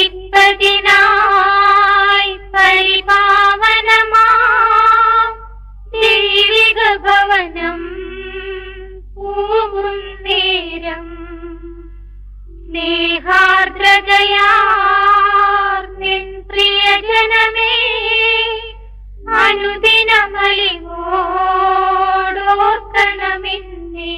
പരിപാവനമാ ദൈവിക ഭവനം പൂവും നേരം സ്നേഹാർദ്രതയാർന്ന നിൻ പ്രിയജനമേ അനുദിനമലിവോടോർക്കണമെന്നേ.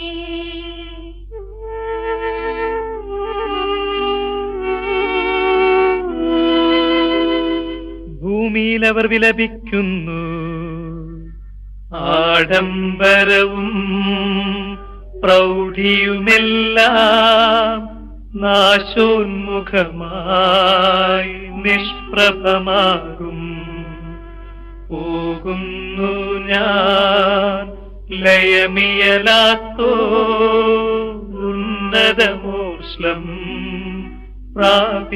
ഭൂമിയിൽ അവർ വിലപിക്കുന്നു, ആഡംബരവും പ്രൗഢിയുമെല്ലാം നാശോന്മുഖമായി നിഷ്പ്രഭമാകും. പോകുന്നു ഞാൻ ലയമിയലാത്തോ ഉന്നതമോഷ്ലം പ്രാപിപ്പതിനായി.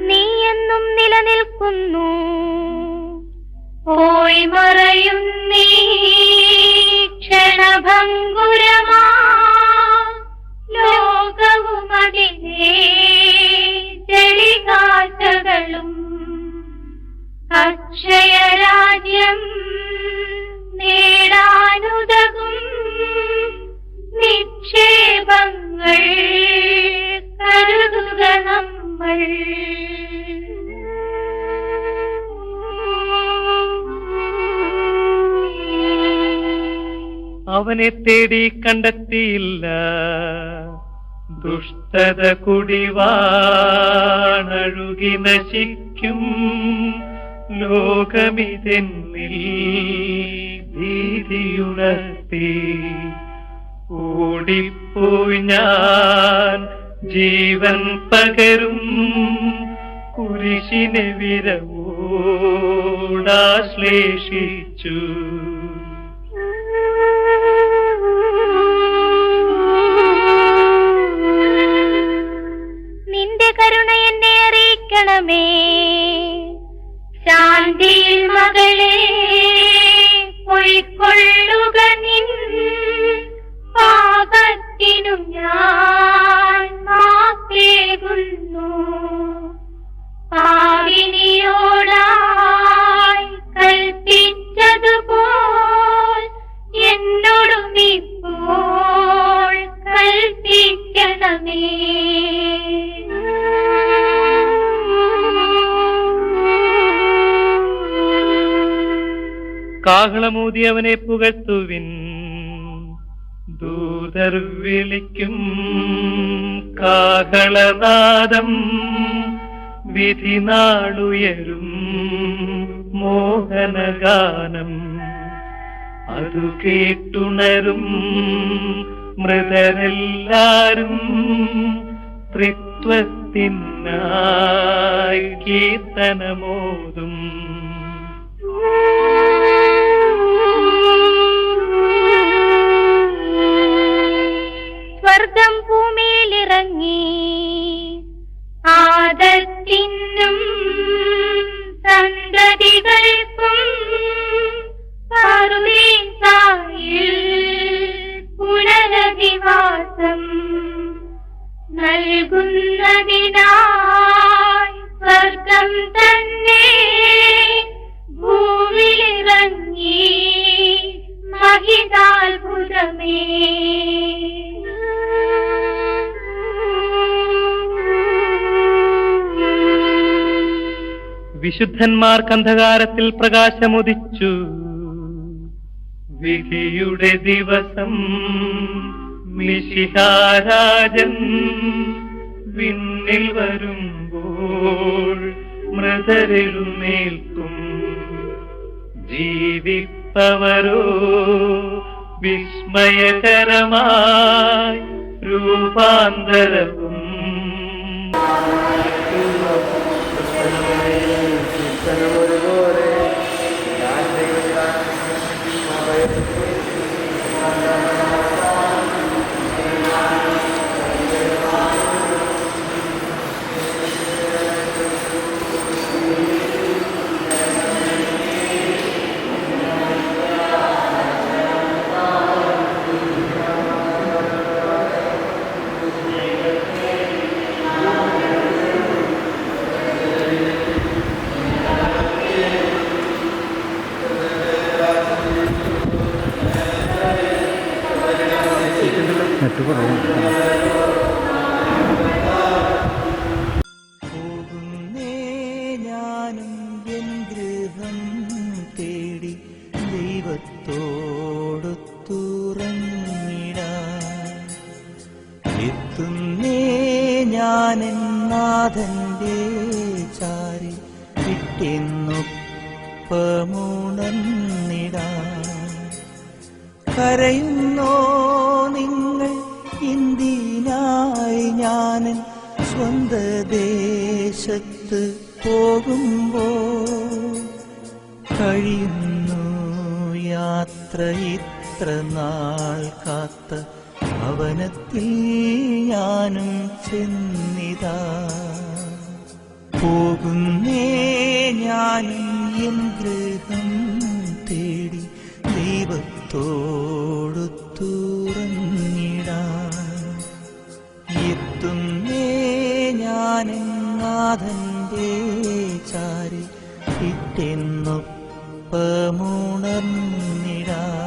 നീയെന്നും നിലനിൽക്കുന്നു, പോയി മറയുന്നീ ക്ഷണഭംഗുരമാ ലോകവും അതിനെ ചെളികാറ്റകളും. അക്ഷയരാജ്യം നേടാനുതകും നിക്ഷേപങ്ങൾ കരുതുക നമ്മൾ. അവനെ തേടി കണ്ടെത്തിയില്ല, ദുഷ്ടത കുടിവാണഴുകി നശിക്കും. ലോകമിതെന്നിൽ ഭീതിയുണർത്തി, ഓടിപ്പോയി ഞാൻ ജീവൻ പകരും കുരിശിനെ വിരവോടാശ്ലേഷിച്ചു. നിന്റെ കരുണ എന്നെ അറിയിക്കണമേ, ശാന്തിയിൽ മകളെ പൊയ്ക്കൊള്ളുക നിൻ. പാപത്തിനു ഞാൻ മാപ്പേകുന്നു, പാവിനിയോടായി കൽപ്പിച്ചതുപോൽ എന്നോടും ഇപ്പോൾ കൽപ്പിക്കണമേ. കാഹളമൂതി അവനെ പുകഴ്ത്തുവിൻ, ദൂതർ വിളിക്കും കാഹളനാദം. വിധി നാളുയരും മോഹനഗാനം, അതു കേട്ടുണരും മൃതരെല്ലാരും. ത്രിത്വത്തിനായി കീർത്തനമോതും. സ്വർഗം ഭൂമിയിലിറങ്ങി ആദത്തിനും സന്തതികൾക്കും പറുദീസായിൽ പുനരധിവാസം നൽകുന്നതിനായി സ്വർഗം തന്നെ ഭൂമിയിലിറങ്ങി മഹിതാത്ഭുതമേ. വിശുദ്ധന്മാർക്ക് അന്ധകാരത്തിൽ പ്രകാശമുദിച്ചു. വിധിയുടെ ദിവസം മിശിഹാരാജൻ വിണ്ണിൽ വരുമ്പോൾ മൃതരെഴുന്നേൽക്കും. ജീവിപ്പവരോ വിസ്മയകരമായി രൂപാന്തരവും. ഞാനെന്നാഥന്റെ ചാരി വിട്ടെന്നൊപ്പമുണർന്നിടാം. കരയുന്നോ നിങ്ങൾ എന്തിനായി? ഞാനൻ സ്വന്ത ദേശത്ത് പോകുമ്പോൾ കഴിയുന്നു യാത്ര ഇത്ര നാൾ കാത്ത ഭവനത്തിൽ ഞാനും ചെന്നിതാ. പോകുന്നേ ഞാനും എൻ ഗൃഹം തേടി ദൈവത്തോടു തുറന്നിടാൻ. എത്തുന്നേ ഞാനും നാഥന്റെ ചാരി വിട്ടെന്നൊപ്പമുണർന്നിടാൻ.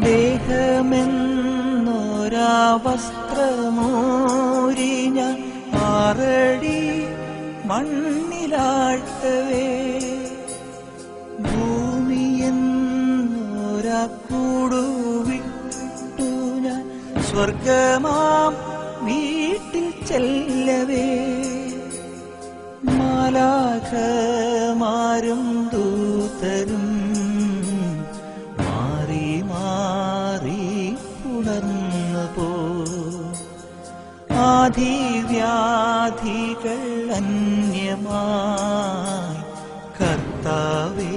ദേഹമെന്നൊരാ വസ്ത്രമൂരി ഞാൻ 6 അടി മണ്ണിലാഴ്ത്തവേ, ഭൂമിയെന്നൊരാ കൂടുവിട്ടു ഞാൻ സ്വർഗമാം വീട്ടിൽ ചെല്ലവേ. മാലാഖമാരും ദൂതരും ഉണർന്നുപോ. ആധിവ്യാധികൾ അന്യമായി കർത്താവേ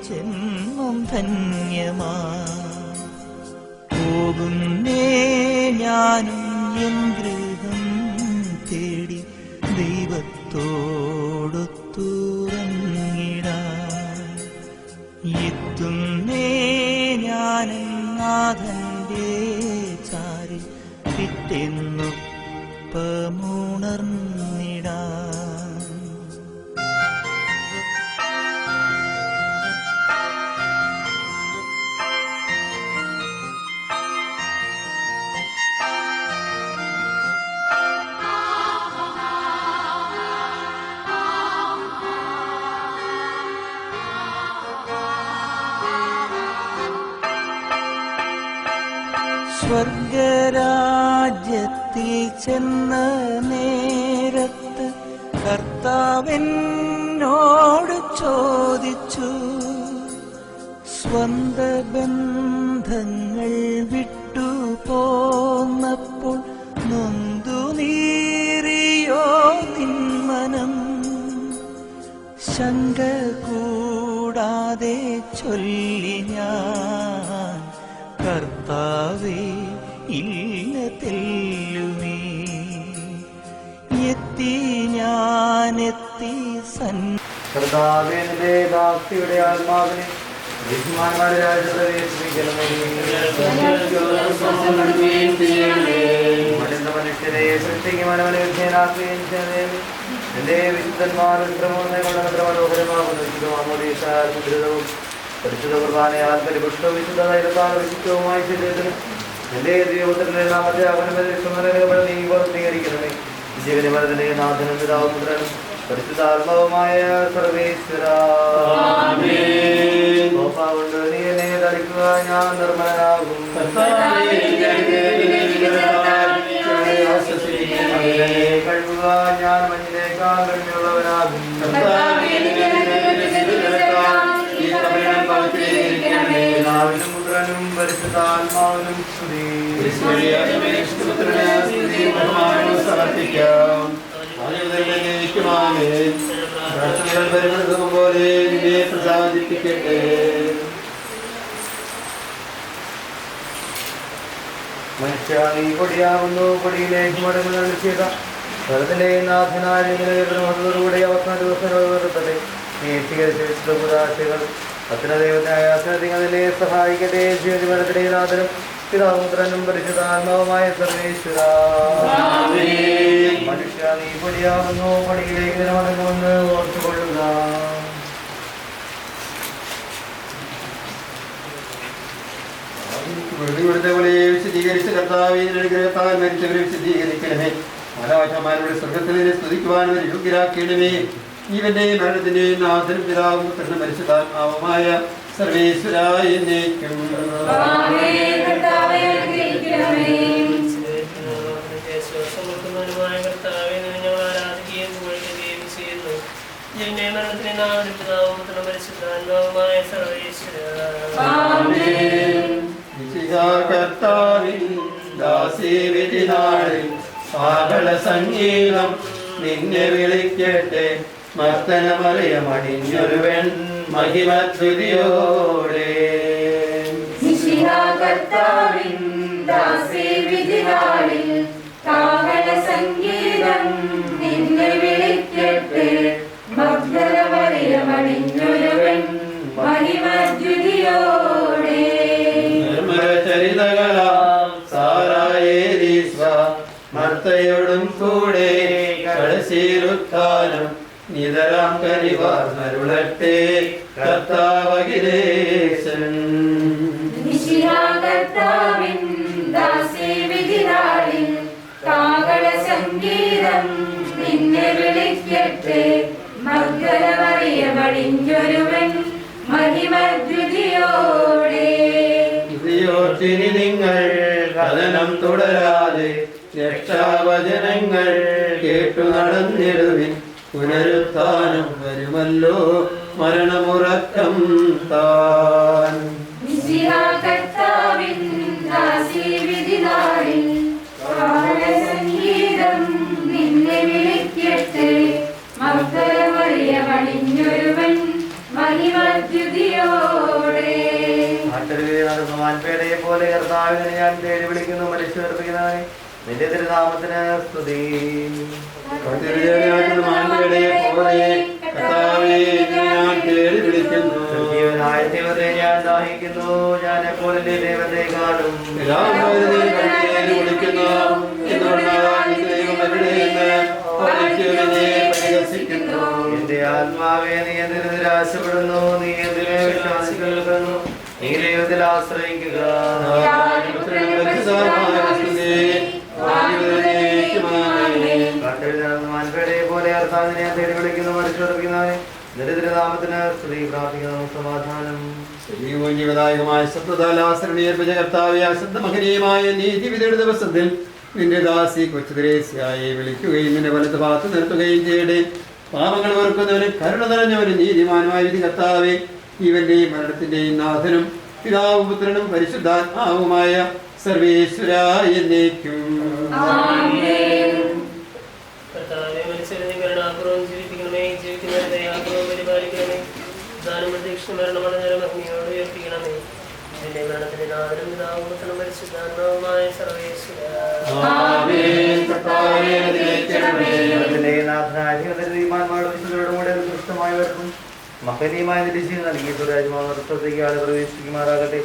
ജന്മം ധന്യമായി. പോകുന്നേ ഞാനും എൻ ഗൃഹം തേടി ദൈവത്തോടു തുറന്നിടാൻ. എത്തുന്നേ ഞാനും നാഥന്റെ ചാരി വിട്ടെന്നൊപ്പമുണർന്നിടാൻ. സ്വർഗരാജ്യത്തിൽ ചെന്ന നേരത്ത് കർത്താവെന്നോട് ചോദിച്ചു, സ്വന്ത ബന്ധങ്ങൾ വിട്ടു പോന്നപ്പോൾ നൊന്തു നീറിയോ നിന്മനം? ശങ്ക കൂടാതെ ചൊല്ലി ഞാൻ, കർത്താവേ ഇല്ല തെല്ലുമേ. എത്തി ഞാനെത്തി കർത്താവേ, നിന്റെ ഭക്തിയുടെ ആത്മാവിനെ ബഹുമാനമായ രാജ്യത്തെ മനുഷ്യരെ സൃഷ്ടിക്കും മനോവിധേയനാക്കുകയും ചെയ്തേ. എന്റെ വിശുദ്ധന്മാരും മനോഹരമാകുന്നതും പരിശുദ്ധ കുർബാനയാൽ പരിപുഷ്ടവും വിശുദ്ധ തൈലത്താൽ വിശുദ്ധവുമായ ശരീരത്തിന് എന്റെ ദൈവപുത്രന്റെ നാമത്തെ അവനപരിഷ്കരണ നീ പൂർത്തീകരിക്കണമേ. ജീവനെ മരത്തിനെ നാഥനും പിതാവുപുത്രനും പരിശുദ്ധാത്മാവുമായ സർവേശ്വര കൊണ്ട് നീ എന്നെ ധരിക്കുക, ഞാൻ നിർമ്മലനാകും. കഴുകുക, ഞാൻ മഞ്ഞിനേക്കാൾ കണ്ണിയുള്ളവനാകും. പിതാവിനും പുത്രനും പരിശുദ്ധാത്മാവിനും സ്തുതി. സമർപ്പിക്കാം. പ്രാർത്ഥനകൾ പരിമൃതം പോലെ നിന്നെ പ്രസാദിപ്പിക്കട്ടെ. മനുഷ്യ നീ പൊടിയാവുന്നു, പൊടിയിലേക്ക് മടങ്ങുന്ന ചെയ്ത സ്ഥലത്തിലെ നാഥനായ കൂടെ അവസാന ദിവസം നീ സ്വീകരിച്ച വിശുദ്ധ അത്ര ദൈവത്തിനായ അതിനെ സഹായിക്കട്ടെ. ജീവനത്തിലെ നാഥനും പിതാപുത്രനും പരിശുദ്ധാത്മാവുമായ സർവേശ്വര. മനുഷ്യ നീ പൊടിയാകുന്നു, പടിയിലേക്ക് മടങ്ങുമെന്ന് ഓർത്തുകൊള്ളുക. വിശദീകരിച്ച കർത്താവിഗ്രഹത്താൽ മരിച്ചവരെ വിശദീകരിക്കണമേ. മാലാഖമാരുടെ സ്വർഗത്തിൽ സ്തുതിക്കുവാൻ യോഗ്യരാക്കണമേ. ജീവന്റെ മരണത്തിന്റെയും നാഥനും പിതാവും പുത്രനും പരിശുദ്ധാത്മാവുമായ സർവേശ്വരായ എന്നേക്കും. സംഗീതം നിന്നെ വിളിക്കട്ടെ, മർത്തനമറിയമണിഞ്ഞൊരുവൻ മഹിമസ്തുതിയോടെ. സംഗീതം നിന്നെ വിളിക്കട്ടെ, മർത്തനമറിയമണിഞ്ഞൊരുവൻ മഹിമസ്തുതിയോടെ. നിർമ്മലചരിതകളാം സാറായേരീശ്വ മർത്തയോടും കൂടെ കടശീലുത്ഥാനം നിതരാം കനിവാർന്നരുളട്ടെ കർത്താവകിലേശൻ. സംഗീതം നിന്നെ വിളിക്കട്ടെ, മർത്തനമറിയമണിഞ്ഞൊരുവൻ മഹിമദ്യുതിയോടെ. ഇതിയോർത്തിനി നിങ്ങൾ കഥനം തുടരാതെ രക്ഷാവചനങ്ങൾ കേട്ടു നടന്നിടുവിൻ. പുനരുത്ഥാനം വരുമല്ലോ മരണമുറക്കം താൻ. സംഗീതം നിന്നെ വിളിക്കട്ടെ, മർത്തനമറിയമണിഞ്ഞൊരുവൻ മഹിമദ്യുതിയോടെ. മാൻപേടയെ പോലെ കർത്താവിനെ ഞാൻ തേടി വിളിക്കുന്നു. മനുഷ്യർപ്പിക്കുന്നവനെ നിന്റെ തിരുനാമത്തിന് സ്തുതി. ജീവനായ ദൈവത്തെ ഞാൻ ദാഹിക്കുന്നു, ഞാൻ എപ്പോൾ എന്റെ ദൈവത്തെ കാണും. എന്റെ ആത്മാവെ നീ എന്തിനു നിരാശപ്പെടുന്നു, നീ എന്തിനെ വിശ്വാസികൾക്കുന്നു, നീ ദൈവത്തിൽ ആശ്രയിക്കുക. മാൻപേടയെ പോലെ കർത്താവിനെ ഞാൻ തേടി വിളിക്കുന്നു. മനുഷ്യർപ്പിക്കുന്നവനെ നിന്റെ തിരുനാമത്തിന് സ്തുതി. പ്രാർത്ഥിക്കുന്നു. സമാധാനം. ജീവദായകമായ ശബ്ദാലാസരണീയർപ്പിച്ച കർത്താവെ, അശുദ്ധമഹനീയമായ നീതിവിധിയുടെ ദിവസത്തിൽ നിന്റെ ദാസി കൊച്ചു ത്രേസ്യയെ വിളിക്കുകയും നിന്റെ വലത്ത് ഭാഗത്ത് നിർത്തുകയും ചെയ്യട്ടെ. പാപങ്ങൾ വെറുക്കുന്നവന് കരുണ നിറഞ്ഞവന് നീതിമാനുമായ വിധി കർത്താവെ, ജീവന്റെയും മരണത്തിന്റെയും നാഥനും പിതാവും പുത്രനും പരിശുദ്ധാത്മാവുമായ സർവേശ്വരായ എന്നേക്കും. മഹനീയമായ നിരീക്ഷ നൽകി സുരാജ്മാർത്തേക്ക് ആളെ പ്രവേശിക്കുമാറാകട്ടെ.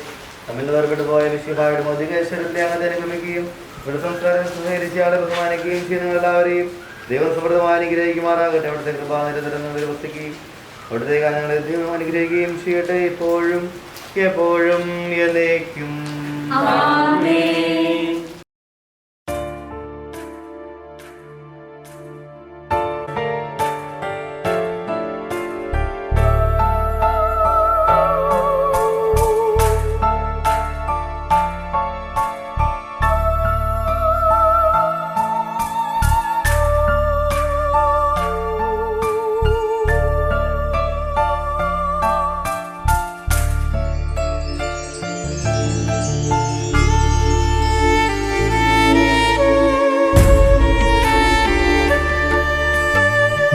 തമ്മിൽ വേർപെട്ട് പോയ വിശ്വഭായുടെ മധുകേശ്വരത്തെ അങ്ങനെ അനുഗമിക്കുകയും ഇവിടെ സംസ്കാരം സഹകരിച്ച ആളെ ബഹുമാനിക്കുകയും ചെയ്യുന്ന എല്ലാവരെയും ദൈവം സമൃദ്ധമായി അനുഗ്രഹിക്കുമാറാകട്ടെ. അവിടുത്തെ കൃപാനിരന്തരം വ്യവസ്ഥയ്ക്കുകയും അവിടുത്തെ കാലങ്ങളെ ദൈവം അനുഗ്രഹിക്കുകയും ചെയ്യട്ടെ, ഇപ്പോഴും എപ്പോഴും എന്നേക്കും.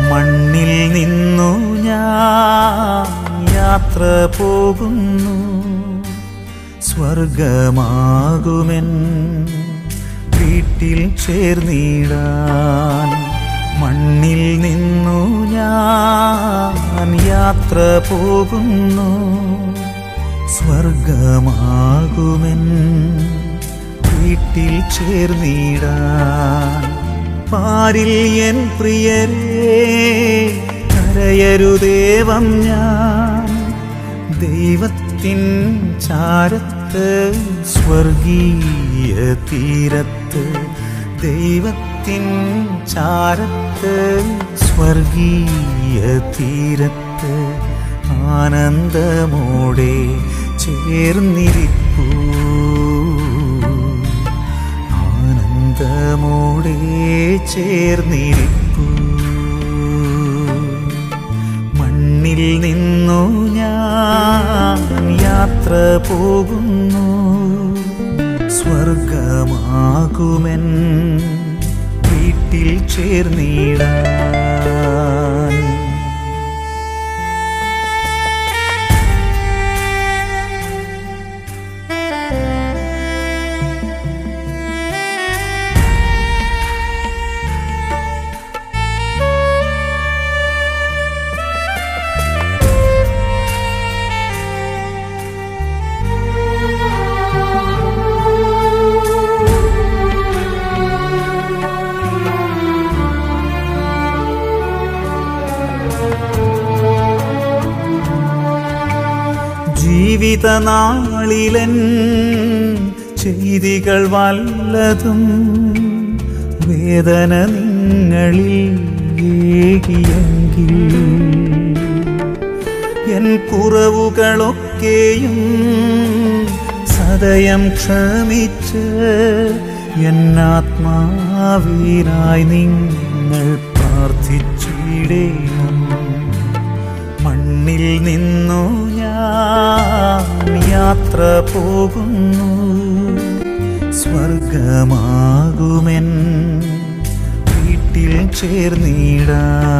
മണ്ണിൽ നിന്നു ഞാൻ യാത്ര പോകുന്നു, സ്വർഗമാകുമെൻ വീട്ടിൽ ചേർന്നിടാൻ. മണ്ണിൽ നിന്നു ഞാൻ യാത്ര പോകുന്നു, സ്വർഗമാകുമെൻ വീട്ടിൽ ചേർന്നിടാൻ. പാരിൽ എൻ പ്രിയരേ കരയരുദേവം ഞാൻ, ദൈവത്തിൻ ചാരത്ത് സ്വർഗീയ തീരത്ത്, ദൈവത്തിൻ ചാരത്ത് സ്വർഗീയ തീരത്ത് ആനന്ദമോടെ ചേർന്നിരിപ്പൂ, ആനന്ദമോടെ ചേർന്നിരിപ്പൂ. മണ്ണിൽ നിന്നു ഞാൻ യാത്ര പോകുന്നു, സ്വർഗമാകുമെൻ വീട്ടിൽ ചേർന്നിടാൻ. ജീവിതനാളിലൻ ചെയ്തികൾ വല്ലതും വേദന നിങ്ങളിൽ ഏകിയെങ്കിൽ, എൻ കുറവുകളൊക്കെയും സദയം ക്ഷമിച്ച് എന്നാത്മാവിനായി നിങ്ങൾ പ്രാർത്ഥിച്ചിടേണം. മണ്ണിൽ നിന്നു ഞാൻ യാത്ര പോകുന്നു, സ്വർഗമാകുമെൻ വീട്ടിൽ ചേർന്നിടാൻ.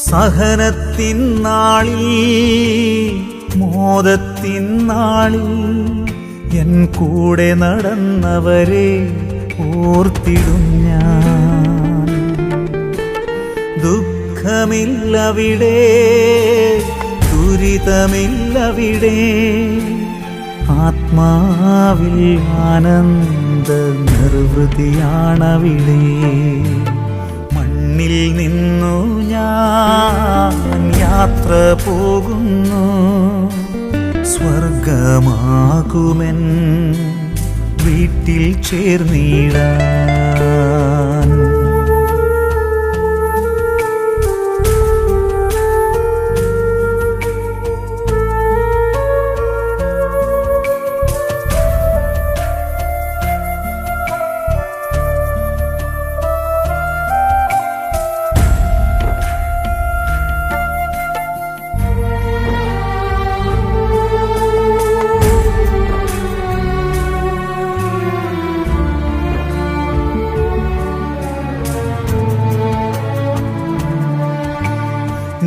സഹനത്തിൻ നാളിൽ മോദത്തിൻ നാളിൽ എൻ കൂടെ നടന്നവരെ ഓർത്തിടും ഞാൻ. ദുഃഖമില്ലവിടെ, ദുരിതമില്ലവിടെ, ആത്മാവിൽ ആനന്ദ നിർവൃതിയാണവിടെ. മണ്ണിൽ നിന്നു ഞാൻ യാത്ര പോകുന്നു, സ്വർഗമാകുമെൻ വീട്ടിൽ ചേർന്നിടാൻ.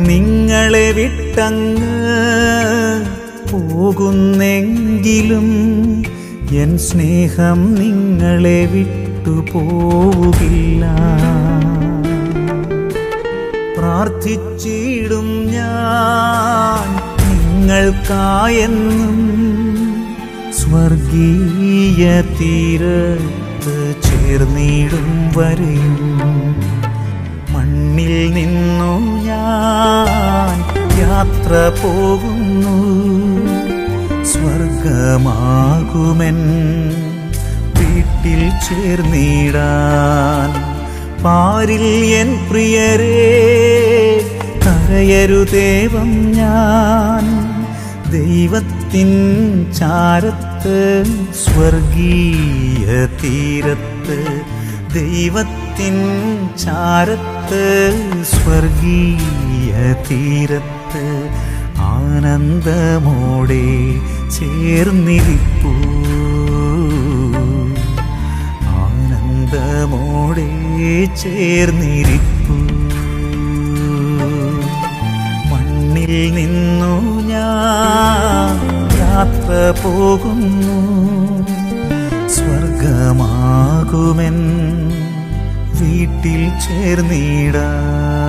നിങ്ങളെ വിട്ടങ്ങ് പോകുന്നെങ്കിലും എൻ സ്നേഹം നിങ്ങളെ വിട്ടുപോകില്ല. പ്രാർത്ഥിച്ചിടും ഞാൻ നിങ്ങൾക്കായെന്നും, സ്വർഗീയ തീരത്ത് ചേർന്നിടും വരെയും. മണ്ണിൽ നിന്നു ഞാൻ യാത്ര പോകുന്നു, സ്വർഗമാകുമെൻ വീട്ടിൽ ചേർന്നിടാൻ. പാരിൽ എൻ പ്രിയരേ കരയരുദേവം ഞാൻ, ദൈവത്തിൻ ചാരത്ത് സ്വർഗീയ തീരത്ത്, ദൈവത്തിൻ ചാരത്ത് സ്വർഗീയ തീരത്ത് ആനന്ദമോടെ ചേർന്നിരിപ്പൂ, ആനന്ദമോടെ ചേർന്നിരിപ്പൂ. മണ്ണിൽ നിന്നു ഞാൻ യാത്ര പോകുന്നു, സ്വർഗമാകുമെൻ വീട്ടിൽ ചേർന്നിടാം.